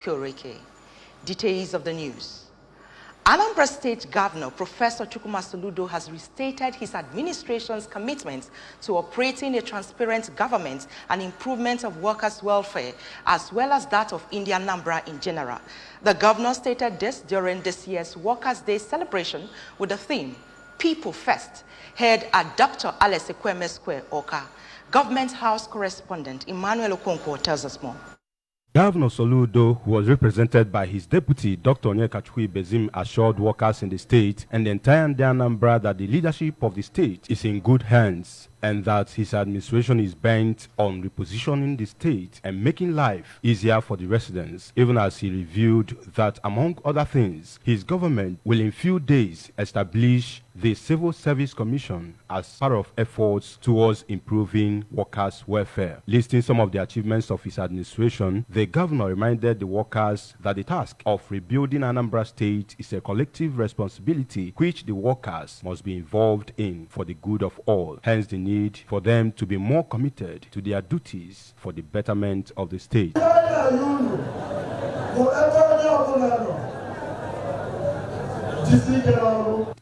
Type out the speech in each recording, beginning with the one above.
Kureke. Details of the news. Anambra State Governor Professor Chukwuma Soludo has restated his administration's commitment to operating a transparent government and improvement of workers' welfare, as well as that of Indian Anambra in general. The governor stated this during this year's Workers' Day celebration with the theme, People First, held at Dr. Alex Ekweme Square, Oka. Government House correspondent Emmanuel Okonkwo tells us more. Governor Soludo, who was represented by his deputy, Dr. Onyekachukwu Bezim, assured workers in the state and the entire Anambra that the leadership of the state is in good hands and that his administration is bent on repositioning the state and making life easier for the residents, even as he revealed that, among other things, his government will in few days establish the Civil Service Commission as part of efforts towards improving workers' welfare. Listing some of the achievements of his administration, the governor reminded the workers that the task of rebuilding Anambra State is a collective responsibility which the workers must be involved in for the good of all. Hence the need for them to be more committed to their duties for the betterment of the state.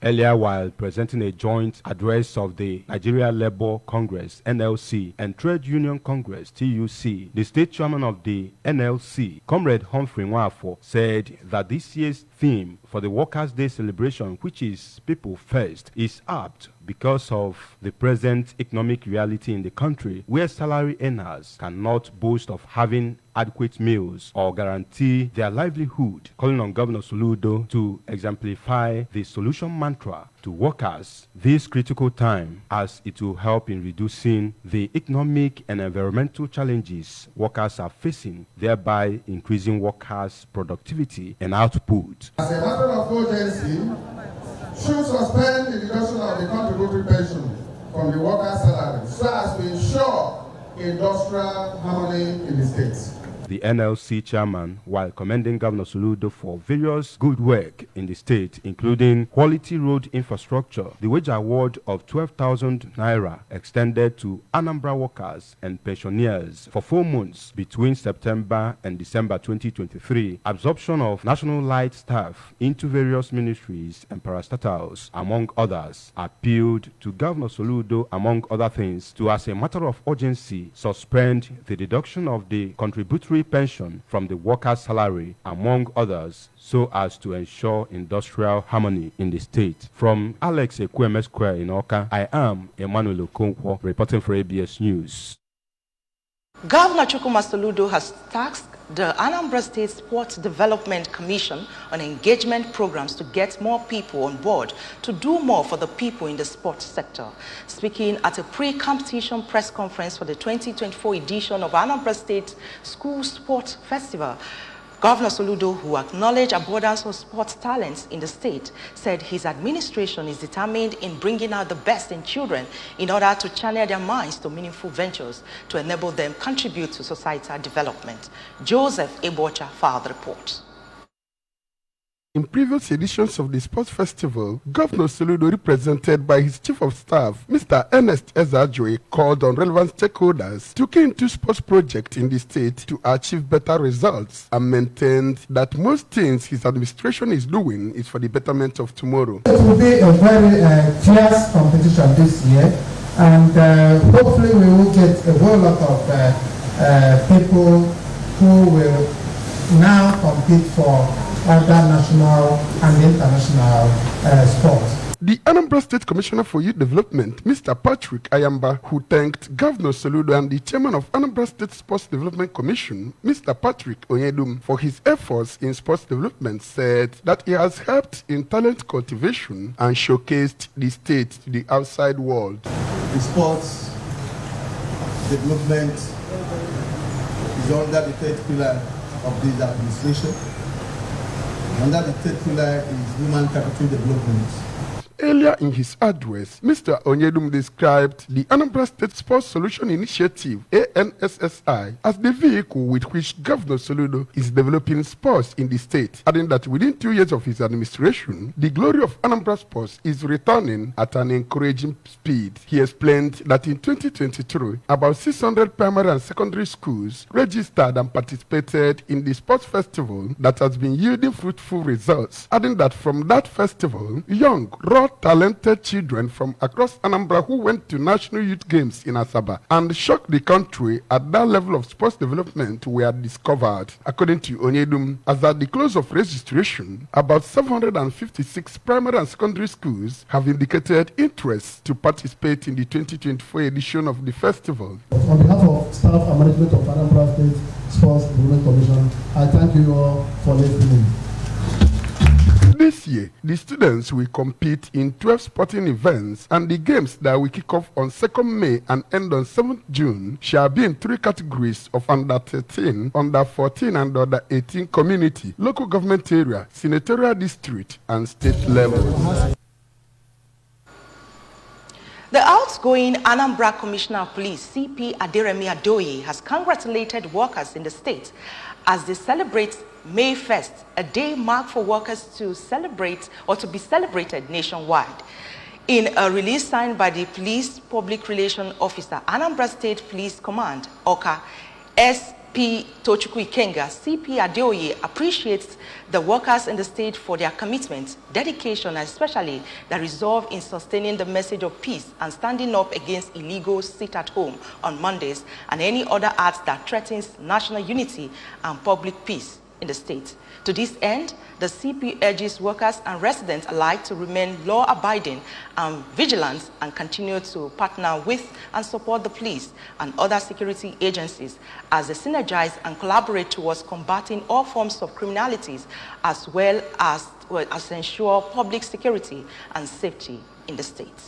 Earlier, while presenting a joint address of the Nigeria Labour Congress (NLC) and Trade Union Congress (TUC), the state chairman of the NLC, Comrade Humphrey Nwafo, said that this year's theme for the Workers' Day celebration, which is People First, is apt because of the present economic reality in the country, where salary earners cannot boast of having adequate meals or guarantee their livelihood, calling on Governor Soludo to exemplify the solution mantra to workers this critical time, as it will help in reducing the economic and environmental challenges workers are facing, thereby increasing workers' productivity and output. As a matter of urgency, should suspend the deduction of the contributory pension from the workers' salary so as to ensure industrial harmony in the state. The NLC chairman, while commending Governor Soludo for various good work in the state, including quality road infrastructure, the wage award of 12,000 naira extended to Anambra workers and pensioners for 4 months between September and December 2023, absorption of national light staff into various ministries and parastatals, among others, appealed to Governor Soludo, among other things, to, as a matter of urgency, suspend the deduction of the contributory pension from the worker's salary, among others, so as to ensure industrial harmony in the state. From Alex Ekweme Square in Oka, I am Emmanuel Okonkwo, reporting for ABS News. Governor Chukwuma Soludo has tasked the Anambra State Sports Development Commission on engagement programs to get more people on board to do more for the people in the sports sector. Speaking at a pre-competition press conference for the 2024 edition of Anambra State School Sports Festival, Governor Soludo, who acknowledged abundance of sports talents in the state, said his administration is determined in bringing out the best in children in order to channel their minds to meaningful ventures to enable them contribute to societal development. Joseph Ebocha filed the report. In previous editions of the sports festival, Governor Soludo, represented by his chief of staff, Mr. Ernest Ezeajue, called on relevant stakeholders to key into sports projects in the state to achieve better results, and maintained that most things his administration is doing is for the betterment of tomorrow. It will be a very fierce competition this year, and hopefully we will get a whole lot of people who will now compete for other national and international sports. The Anambra State Commissioner for Youth Development, Mr. Patrick Ayamba, who thanked Governor Soludo and the chairman of Anambra State Sports Development Commission, Mr. Patrick Onyedum, for his efforts in sports development, said that he has helped in talent cultivation and showcased the state to the outside world. The sports development is under the third pillar of this administration. Under the third pillar is human capital development. Earlier in his address, Mr. Onyedum described the Anambra State Sports Solution Initiative, ANSSI, as the vehicle with which Governor Soludo is developing sports in the state, adding that within 2 years of his administration, the glory of Anambra sports is returning at an encouraging speed. He explained that in 2023, about 600 primary and secondary schools registered and participated in the sports festival that has been yielding fruitful results, adding that from that festival, young, raw, talented children from across Anambra who went to National Youth Games in Asaba and shocked the country at that level of sports development were discovered. According to Onyedum, as at the close of registration, about 756 primary and secondary schools have indicated interest to participate in the 2024 edition of the festival. On behalf of staff and management of Anambra State Sports Development Commission, I thank you all for listening. This year, the students will compete in 12 sporting events, and the games that will kick off on 2nd May and end on 7th June shall be in 3 categories of under 13, under 14, and under 18 community, local government area, senatorial district, and state level. The outgoing Anambra Commissioner of Police, CP Aderemi Adoye, has congratulated workers in the state as they celebrate May 1st, a day marked for workers to celebrate or to be celebrated nationwide. In a release signed by the Police Public Relations Officer, Anambra State Police Command, OCA, SP Tochukwu Ikenga, CP Adeoye appreciates the workers in the state for their commitment, dedication, and especially the resolve in sustaining the message of peace and standing up against illegal sit-at-home on Mondays and any other acts that threatens national unity and public peace in the state. To this end, the CP urges workers and residents alike to remain law-abiding and vigilant and continue to partner with and support the police and other security agencies as they synergize and collaborate towards combating all forms of criminalities as well as ensure public security and safety in the state.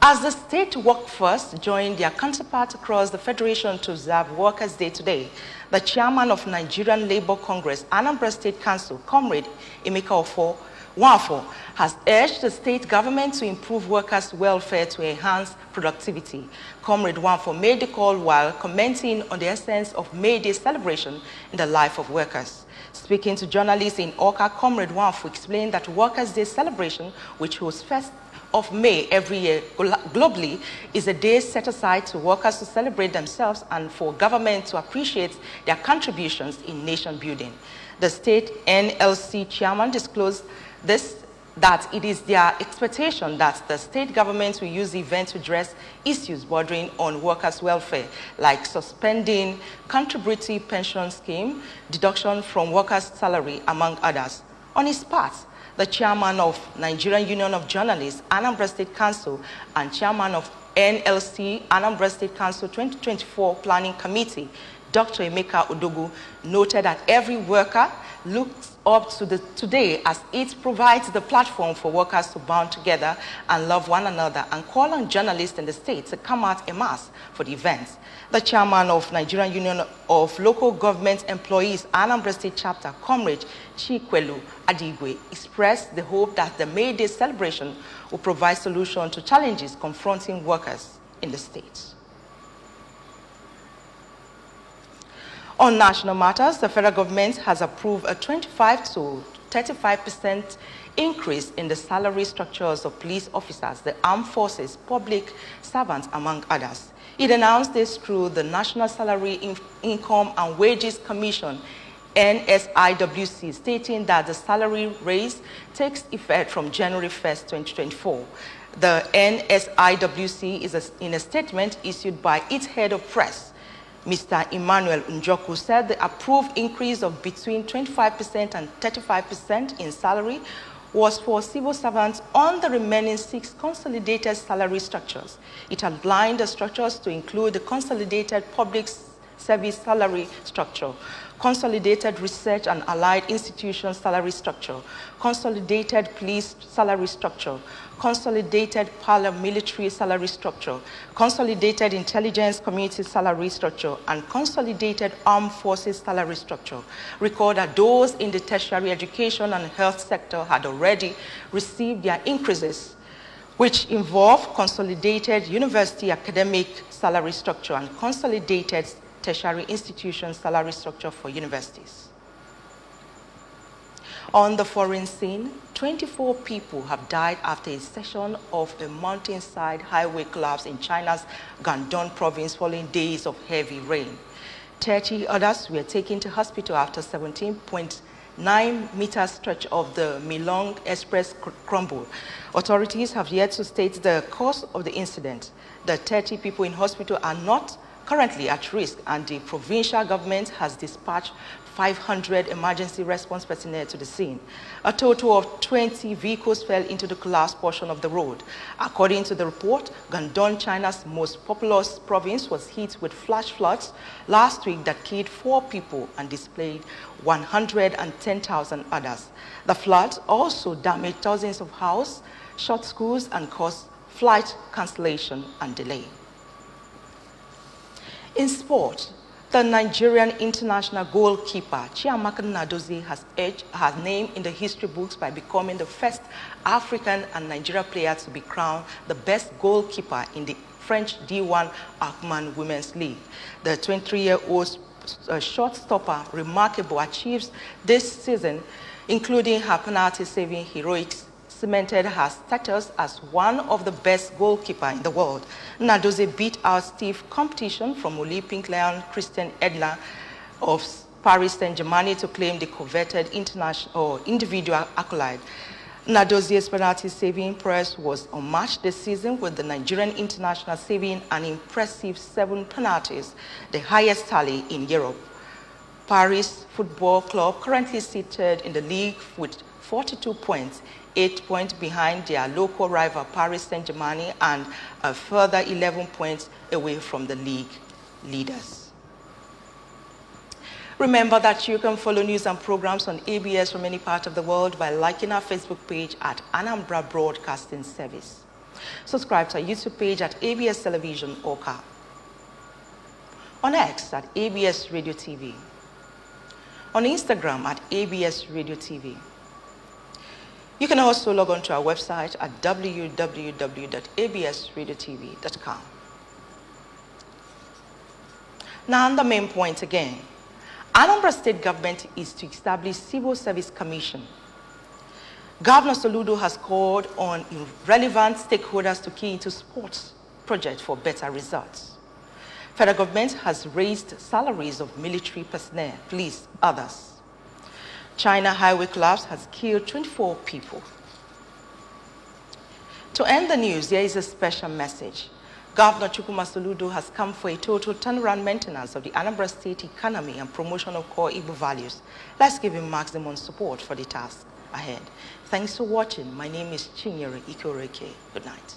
As the state workforce joined their counterparts across the Federation to observe Workers' Day today, the chairman of Nigerian Labour Congress, Anambra State Council, Comrade Emeka Nwafor, has urged the state government to improve workers' welfare to enhance productivity. Comrade Nwafor made the call while commenting on the essence of May Day celebration in the life of workers. Speaking to journalists in Awka, Comrade Nwafor explained that Workers' Day celebration, which was first of May every year globally, is a day set aside to workers to celebrate themselves and for government to appreciate their contributions in nation building. The state NLC chairman disclosed that it is their expectation that the state government will use the event to address issues bordering on workers' welfare, like suspending contributory pension scheme, deduction from workers' salary, among others. On his part, the chairman of Nigerian Union of Journalists, Anambra State Council, and chairman of NLC, Anambra State Council 2024 Planning Committee, Dr. Emeka Odogu, noted that every worker looks up to today as it provides the platform for workers to bond together and love one another, and call on journalists in the state to come out en masse for the events. The chairman of Nigerian Union of Local Government Employees, Anambra State Chapter, Comrade Chikwelu Adigwe, expressed the hope that the May Day celebration will provide solution to challenges confronting workers in the state. On national matters, the federal government has approved a 25 to 35% increase in the salary structures of police officers, the armed forces, public servants, among others. It announced this through the National Salary, Income and Wages Commission, NSIWC, stating that the salary raise takes effect from January 1st, 2024. The NSIWC is in a statement issued by its head of press, Mr. Emmanuel Njoku, said the approved increase of between 25% and 35% in salary was for civil servants on the remaining 6 consolidated salary structures. It outlined the structures to include the consolidated public service salary structure, consolidated research and allied institutions salary structure, consolidated police salary structure, consolidated paramilitary salary structure, consolidated intelligence community salary structure, and consolidated armed forces salary structure. Recall that those in the tertiary education and health sector had already received their increases, which involve consolidated university academic salary structure and consolidated tertiary institution salary structure for universities. On the foreign scene, 24 people have died after a session of a mountainside highway collapse in China's Guangdong province following days of heavy rain. 30 others were taken to hospital after 17.9-meter stretch of the Milong Express crumbled. Authorities have yet to state the cause of the incident. The 30 people in hospital are not currently at risk, and the provincial government has dispatched 500 emergency response personnel to the scene. A total of 20 vehicles fell into the collapsed portion of the road. According to the report, Guangdong, China's most populous province, was hit with flash floods last week that killed 4 people and displaced 110,000 others. The floods also damaged thousands of houses, shut schools, and caused flight cancellation and delay. In sport, the Nigerian international goalkeeper Chiamaka Nnadozie has edged her name in the history books by becoming the first African and Nigerian player to be crowned the best goalkeeper in the French D1 Achman Women's League. The 23-year-old shortstopper remarkable achieves this season, including her penalty-saving heroics, cemented her status as one of the best goalkeepers in the world. Nnadozie beat out stiff competition from Olympic lion Christian Edler of Paris Saint-Germain to claim the coveted individual accolade. Nnadozie's penalty-saving prowess was unmatched this season, with the Nigerian international saving an impressive 7 penalties, the highest tally in Europe. Paris Football Club currently seated in the league with 42 points, 8 points behind their local rival Paris Saint-Germain and a further 11 points away from the league leaders. Remember that you can follow news and programs on ABS from any part of the world by liking our Facebook page at Anambra Broadcasting Service. Subscribe to our YouTube page at ABS Television Oka. On X at ABS Radio TV. On Instagram at ABS Radio TV. You can also log on to our website at www.absradiotv.com. Now, the main point again. Anambra State government is to establish Civil Service Commission. Governor Soludo has called on relevant stakeholders to key into sports projects for better results. Federal government has raised salaries of military personnel, police, others. China highway collapse has killed 24 people. To end the news, there is a special message. Governor Chukwuma Soludo has come for a total turnaround maintenance of the Anambra State economy and promotion of core Igbo values. Let's give him maximum support for the task ahead. Thanks for watching. My name is Chinyere Ikoreke. Good night.